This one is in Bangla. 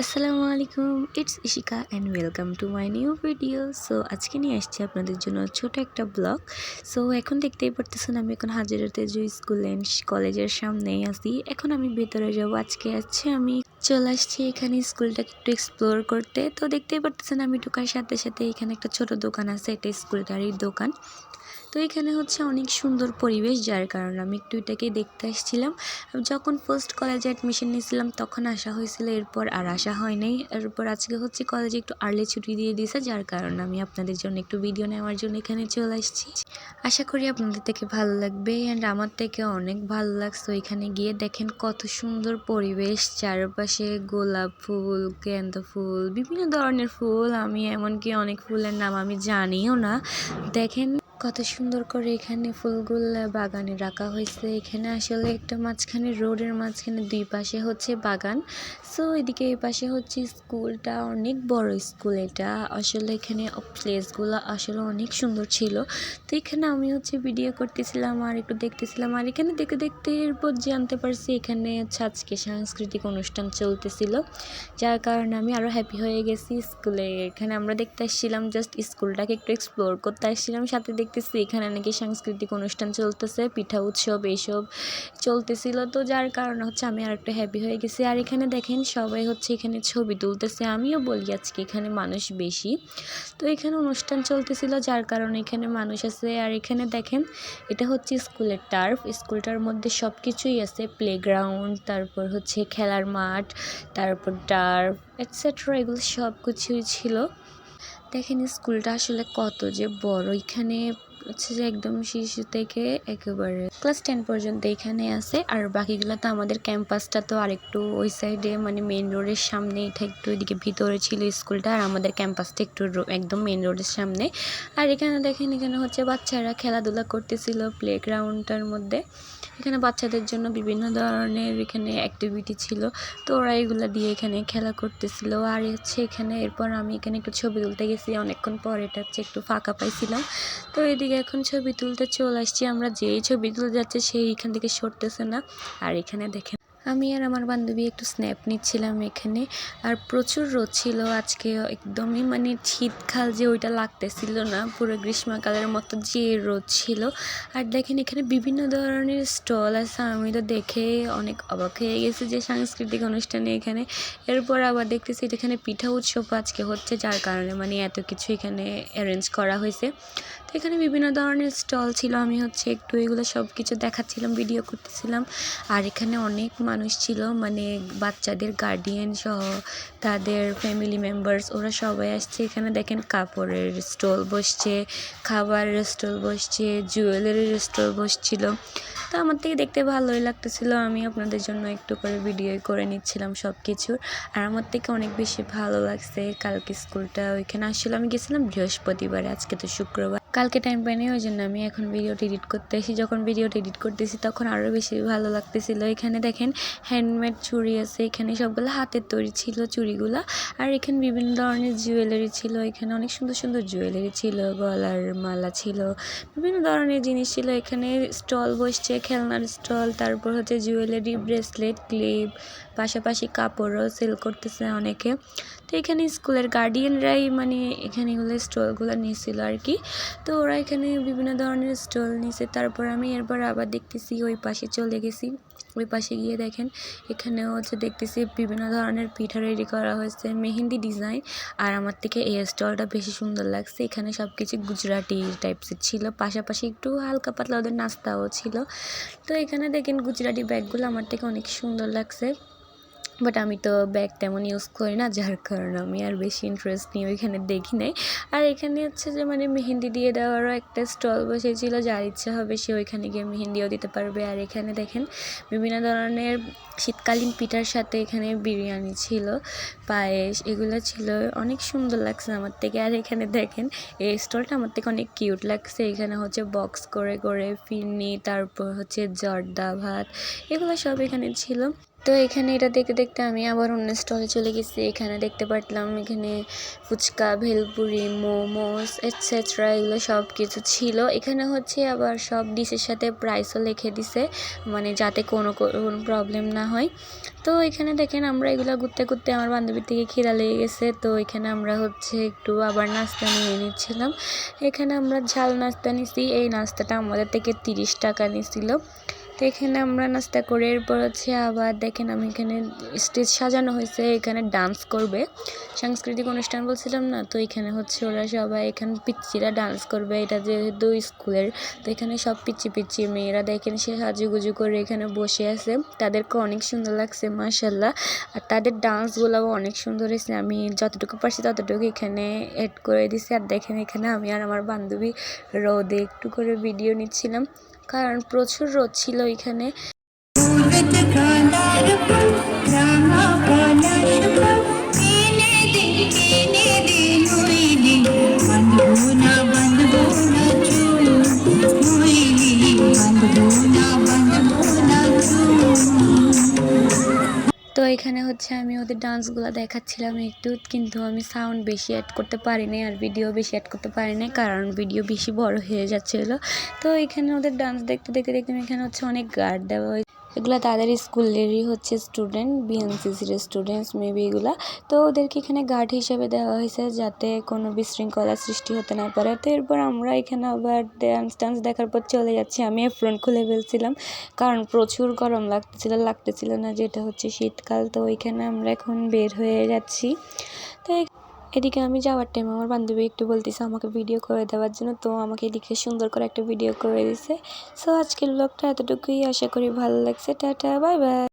আসসালামু আলাইকুম, it's Ishika and welcome to my new video. So আজকে নিয়ে আসছি আপনাদের জন্য ছোট একটা ব্লগ। সো এখন দেখতেই পারতেছেন আমি এখন হাজিরাতে যে স্কুল অ্যান্ড কলেজের সামনেই আছি। এখন আমি ভেতরে যাব। আজকে আমি চলে আসছি এখানে স্কুলটাকে একটু এক্সপ্লোর করতে। তো দেখতেই পারতেছেন আমি ঢোকার সাথে সাথে এখানে একটা ছোট দোকান আছে, এটা স্কুলটারই দোকান। তো এখানে অনেক সুন্দর পরিবেশ, যার কারণে আমি একটু এটাকে দেখতে আসছিলাম। যখন ফার্স্ট কলেজে অ্যাডমিশন নিয়েছিলাম তখন আসা হয়েছিল, এরপর আর আসা হয় নাই। এরপর আজকে কলেজে একটু আর্লি ছুটি দিয়ে দিয়েছে, যার কারণে আমি আপনাদের জন্য একটু ভিডিও নেওয়ার জন্য এখানে চলে আসছি। আশা করি আপনাদের থেকে ভালো লাগবে অ্যান্ড আমার থেকে অনেক ভালো লাগছে। এখানে গিয়ে দেখেন কত সুন্দর পরিবেশ, চারপাশে গোলাপ ফুল, গেন্দা ফুল, বিভিন্ন ধরনের ফুল। আমি এমনকি অনেক ফুলের নাম আমি জানিও না। দেখেন কত সুন্দর করে এখানে ফুলগুলো বাগানে রাখা হয়েছে। এখানে আসলে একটা মাঝখানে রোডের মাঝখানে দুই পাশে বাগান। সো এদিকে এই পাশে স্কুলটা, অনেক বড় স্কুল এটা। আসলে এখানে প্লেসগুলো আসলে অনেক সুন্দর ছিল। তো এখানে আমি ভিডিও করতেছিলাম আর একটু দেখতেছিলাম, আর এখানে দেখতে দেখতে এরপর জানতে পারছি এখানে আজকে সাংস্কৃতিক অনুষ্ঠান চলতেছিল, যার কারণে আমি আরও হ্যাপি হয়ে গেছি। স্কুলে এখানে আমরা দেখতে আসছিলাম, জাস্ট স্কুলটাকে একটু এক্সপ্লোর করতে আসছিলাম, সাথে দেখতেছি এখানে নাকি সাংস্কৃতিক অনুষ্ঠান চলতেছে, পিঠা উৎসব এইসব চলতেছিল। তো যার কারণে আমি আর একটু হ্যাপি হয়ে গেছি। আর এখানে দেখেন সবাই এখানে ছবি তুলতেছে। আমিও বলি আজকে এখানে মানুষ বেশি, তো এখানে অনুষ্ঠান চলতেছিল, যার কারণে এখানে মানুষ আছে। আর এখানে দেখেন এটা স্কুলের টার্ফ। স্কুলটার মধ্যে সব কিছুই আছে, প্লেগ্রাউন্ড, তারপর খেলার মাঠ, তারপর টার্ফ এটসেট্রা, এগুলো সব কিছুই ছিল। দেখেন স্কুলটা আসলে কত যে বড়। এখানে যে একদম শিশু থেকে একেবারে ক্লাস 10 পর্যন্ত এখানে আছে। আর বাকিগুলো তো আমাদের ক্যাম্পাসটা তো আরেকটু ওই সাইডে, মানে মেইন রোডের সামনে, এটা একটু এদিকে ভিতরে ছিল স্কুলটা, আর আমাদের ক্যাম্পাসটা একটু একদম মেইন রোডের সামনে। আর এখানে দেখেন এখানে বাচ্চারা খেলাধুলা করতেছিল প্লেগ্রাউন্ডটার মধ্যে। এখানে বাচ্চাদের জন্য বিভিন্ন ধরনের এখানে অ্যাক্টিভিটি ছিল, তো ওরা এগুলো দিয়ে এখানে খেলা করতেছিল। আর এখানে এরপর আমি এখানে একটু ছবি তুলতে গেছি, অনেকক্ষণ পর এটা একটু ফাঁকা পাইছিলাম। তো এদিকে এখন ছবি তুলতে চলে আসছি আমরা, যেই ছবি তুলতে যাচ্ছে সেই এখান থেকে সরতেছে না। আর এখানে দেখেন আমি আর আমার বান্ধবী একটু স্ন্যাপ নিচ্ছিলাম এখানে। আর প্রচুর রোদ ছিল আজকে, একদমই মানে শীতকাল যে ওইটা লাগতেছিল না, পুরো গ্রীষ্মকালের মতো যে রোদ ছিল। আর দেখেন এখানে বিভিন্ন ধরনের স্টল আছে, আমি তো দেখে অনেক অবাক হয়ে গেছি যে সাংস্কৃতিক অনুষ্ঠানে এখানে। এরপর আবার দেখতেছি এখানে পিঠা উৎসব আজকে যার কারণে মানে এত কিছু এখানে অ্যারেঞ্জ করা হয়েছে। তো এখানে বিভিন্ন ধরনের স্টল ছিল, আমি একটু এগুলো সব কিছু দেখাচ্ছিলাম, ভিডিও করতেছিলাম। আর এখানে অনেক মানুষ ছিল, মানে বাচ্চাদের গার্ডিয়ান সহ তাদের ফ্যামিলি মেম্বার্স, ওরা সবাই আসছে। এখানে দেখেন কাপড়ের স্টল বসছে, খাবারের স্টল বসছে, জুয়েলারির স্টল বসছিল। তো আমার থেকে দেখতে ভালোই লাগতেছিল, আমি আপনাদের জন্য একটু করে ভিডিও করে নিচ্ছিলাম সব কিছুর। আর আমার থেকে অনেক বেশি ভালো লাগছে কালকে স্কুলটা। ওইখানে আসলে আমি গেছিলাম বৃহস্পতিবারে, আজকে তো শুক্রবার, কালকে টাইম পাইনি, ওই জন্য আমি এখন ভিডিওটা এডিট করতে এসেছি। যখন ভিডিওটা এডিট করতেছি তখন আরও বেশি ভালো লাগতেছিল। এখানে দেখেন হ্যান্ডমেড চুড়ি আছে, এখানে সবগুলো হাতের তৈরি ছিল চুড়িগুলো। আর এখানে বিভিন্ন ধরনের জুয়েলারি ছিল, এখানে অনেক সুন্দর সুন্দর জুয়েলারি ছিল, গলার মালা ছিল, বিভিন্ন ধরনের জিনিস ছিল। এখানে স্টল বসছে, খেলনার স্টল, তারপর জুয়েলারি, ব্রেসলেট, ক্লিপ, পাশাপাশি কাপড়ও সেল করতেছে অনেকে। তো এখানে স্কুলের গার্ডিয়ানরাই মানে এখানে এগুলো স্টলগুলো নিয়েছিল আর কি। তো ওরা এখানে বিভিন্ন ধরনের স্টল নিয়েছে। তারপর আমি এরপর আবার দেখতেছি ওই পাশে চলে গেছি। ওই পাশে গিয়ে দেখেন এখানেও দেখতেছি বিভিন্ন ধরনের পিঠা রেডি করা হয়েছে, মেহেন্দি ডিজাইন। আর আমার থেকে এই স্টলটা বেশি সুন্দর লাগছে, এখানে সব কিছু গুজরাটি টাইপসের ছিল, পাশাপাশি একটু হালকা পাতলা ওদের নাস্তাও ছিল। তো এখানে দেখেন গুজরাটি ব্যাগগুলো আমার থেকে অনেক সুন্দর লাগছে, বাট আমি তো ব্যাগ তেমন ইউজ করি না, যার কারণে আমি আর বেশি ইন্টারেস্ট নিয়ে ওইখানে দেখি নাই। আর এখানে যে মানে মেহেন্দি দিয়ে দেওয়ারও একটা স্টল বসেছিল, যার ইচ্ছা হবে সে ওইখানে গিয়ে মেহেন্দিও দিতে পারবে। আর এখানে দেখেন বিভিন্ন ধরনের শীতকালীন পিঠার সাথে এখানে বিরিয়ানি ছিল, পায়েস, এগুলো ছিল, অনেক সুন্দর লাগছে আমার থেকে। আর এখানে দেখেন এই স্টলটা আমার থেকে অনেক কিউট লাগছে। এখানে বক্স করে করে ফিরনি, তারপর জর্দা ভাত, এগুলো সব এখানে ছিল। তো এখানে এটা দেখতে দেখতে আমি আবার অন্য স্টলে চলে গেছি। এখানে দেখতে পারলাম এখানে ফুচকা, ভেলপুরি, মোমোস এটসেট্রা এগুলো সব কিছু ছিল। এখানে হচ্ছে আবার সব ডিশের সাথে প্রাইসও লিখে দিছে, মানে যাতে কোনো প্রবলেম না হয়। তো এখানে দেখেন আমরা এগুলো ঘুরতে ঘুরতে আমার বান্ধবীর থেকে খিদা লেগে গেছে। তো এখানে আমরা হচ্ছে একটু আবার নাস্তা নিয়ে নিচ্ছিলাম। এখানে আমরা ঝাল নাস্তা নিছি। এই নাস্তাটা আমাদের থেকে 30 টাকা নিছিল। তো এখানে আমরা নাস্তা করে এরপর হচ্ছে আবার দেখেন আমি এখানে স্টেজ সাজানো হয়েছে, এখানে ডান্স করবে, সাংস্কৃতিক অনুষ্ঠান বলছিলাম না। তো এখানে হচ্ছে ওরা সবাই এখানে পিচ্চিরা ডান্স করবে, এটা যেহেতু স্কুলের। তো এখানে সব পিচ্চি পিচ্চি মেয়েরা দেখেন সে সাজুগুজু করে এখানে বসে আছে, তাদেরকে অনেক সুন্দর লাগছে মাশাল্লাহ। আর তাদের ডান্সগুলোও অনেক সুন্দর হয়েছে, আমি যতটুকু পারছি ততটুকু এখানে অ্যাড করে দিছি। আর দেখেন এখানে আমি আর আমার বান্ধবী রোদে একটু করে ভিডিও নিচ্ছিলাম, কারণ প্রচুর রোদ ছিল এখানে। তো এখানে হচ্ছে আমি ওদের ডান্সগুলো দেখাচ্ছিলাম একটু, কিন্তু আমি সাউন্ড বেশি অ্যাড করতে পারিনি আর ভিডিও বেশি অ্যাড করতে পারিনি, কারণ ভিডিও বেশি বড় হয়ে যাচ্ছিলো। তো এখানে ওদের ডান্স দেখতে দেখতে দেখতে এখানে হচ্ছে অনেক গার্ড দেওয়া হয়েছে, এগুলো তাদের স্কুলেরই হচ্ছে স্টুডেন্ট, বিএনসিসির স্টুডেন্টস মেবি এগুলা। তো ওদেরকে এখানে গার্ড হিসেবে দেওয়া হয়েছে যাতে কোনো বিশৃঙ্খলা সৃষ্টি হতে না পারে। তো এরপর আমরা এখানে আবার ডান্স দেখার পর চলে যাচ্ছি। আমি এপ্রন খুলে ফেলছিলাম কারণ প্রচুর গরম লাগতেছিল না, যেটা হচ্ছে শীতকাল। তো ওইখানে আমরা এখন বের হয়ে যাচ্ছি। তো এদিকে আমি যাওয়ার টাইম আমার বান্ধবী একটু বলতেছে আমাকে ভিডিও করে দেওয়ার জন্য, তো আমাকে এদিকে সুন্দর করে একটা ভিডিও করে দিছে। সো আজকের ব্লগটা এতটুকুই, আশা করি ভালো লাগছে। Tata, bye bye.